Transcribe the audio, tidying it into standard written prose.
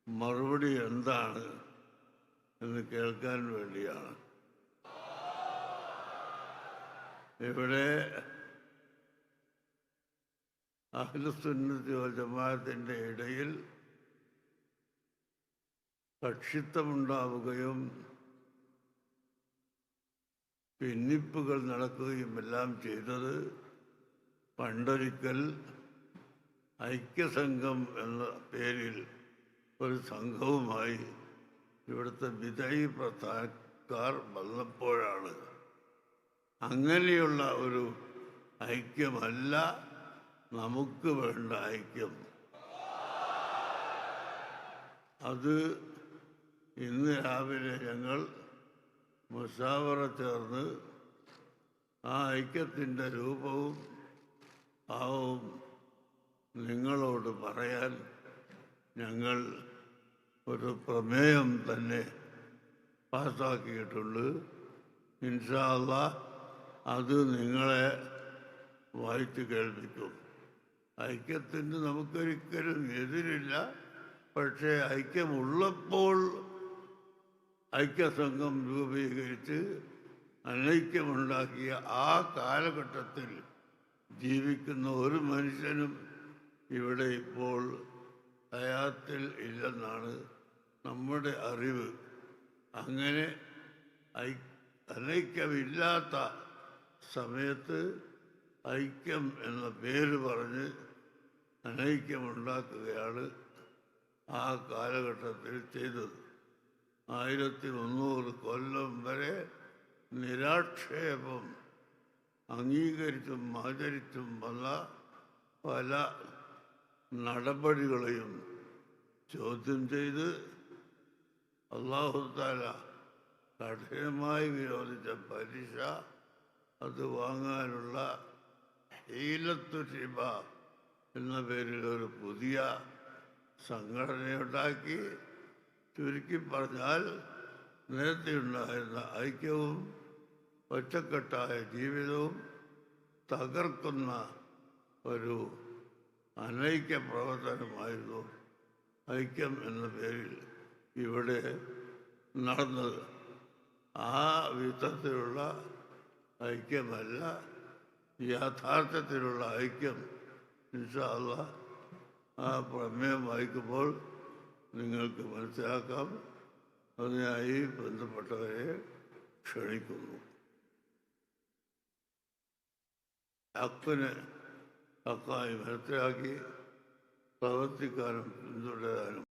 മറുപടി എന്താണ് എന്ന് കേൾക്കാൻ വേണ്ടിയാണ്. ഇവിടെ അഹ്ലുസുന്നത്തി വൽ ജമാഅത്തിൻ്റെ ഇടയിൽ കക്ഷിത്വമുണ്ടാവുകയും ഭിന്നിപ്പുകൾ നടക്കുകയും എല്ലാം ചെയ്തത് പണ്ടൊരിക്കൽ ഐക്യസംഘം എന്ന പേരിൽ ഒരു സംഘവുമായി ഇവിടുത്തെ വിദയി പ്രസ്ഥാനക്കാർ വന്നപ്പോഴാണ്. അങ്ങനെയുള്ള ഒരു ഐക്യമല്ല നമുക്ക് വേണ്ട ഐക്യം. അത് ഇന്ന് രാവിലെ ഞങ്ങൾ മുശാവറ ചേർന്ന് ആ ഐക്യത്തിൻ്റെ രൂപവും ഭാവവും നിങ്ങളോട് പറയാൻ ഞങ്ങൾ ഒരു പ്രമേയം തന്നെ പാസ്സാക്കിയിട്ടുണ്ട്. ഇൻഷാ അല്ലാഹ് അത് നിങ്ങളെ വായിച്ച് കേൾപ്പിക്കും. ഐക്യത്തിന് നമുക്കൊരിക്കലും എതിരില്ല. പക്ഷേ ഐക്യമുള്ളപ്പോൾ ഐക്യസംഘം രൂപീകരിച്ച് അനൈക്യമുണ്ടാക്കിയ ആ കാലഘട്ടത്തിൽ ജീവിക്കുന്ന ഒരു മനുഷ്യനും ഇവിടെ ഇപ്പോൾ ഹയാത്തിൽ ഇല്ലെന്നാണ് നമ്മുടെ അറിവ്. അങ്ങനെ അനൈക്യമില്ലാത്ത സമയത്ത് ഐക്യം എന്ന പേര് പറഞ്ഞ് അനൈക്യമുണ്ടാക്കുകയാണ് ആ കാലഘട്ടത്തിൽ ചെയ്തത്. 1300 കൊല്ലം വരെ നിരാക്ഷേപം അംഗീകരിച്ചും ആചരിച്ചും വന്ന പല നടപടികളെയും ചോദ്യം ചെയ്ത് അല്ലാഹു തആല കഠിനമായി വിരോധിച്ച പലിശ, അത് വാങ്ങാനുള്ള ഹീലത്തു റിബ എന്ന പേരിൽ ഒരു പുതിയ സംഘടനയുണ്ടാക്കി. ചുരുക്കി പറഞ്ഞാൽ നേരത്തെ ഉണ്ടായിരുന്ന ഐക്യവും ഒറ്റക്കെട്ടായ ജീവിതവും തകർക്കുന്ന ഒരു അനൈക്യ പ്രവർത്തനമായിരുന്നു ഐക്യം എന്ന പേരിൽ ഇവിടെ നടന്നത്. ആ വിധത്തിലുള്ള ഐക്യമല്ല യഥാർത്ഥത്തിലുള്ള ഐക്യം. ഇൻഷാ അല്ലാഹ് ആ പ്രമേയം വായിക്കുമ്പോൾ നിങ്ങൾക്ക് മനസ്സിലാക്കാം. അതിനായി ബന്ധപ്പെട്ടവരെ ക്ഷണിക്കുന്നു. ഹക്കിനെ ഹക്കായി മനസ്സിലാക്കി പ്രവർത്തിക്കാനും പിന്തുടരാനും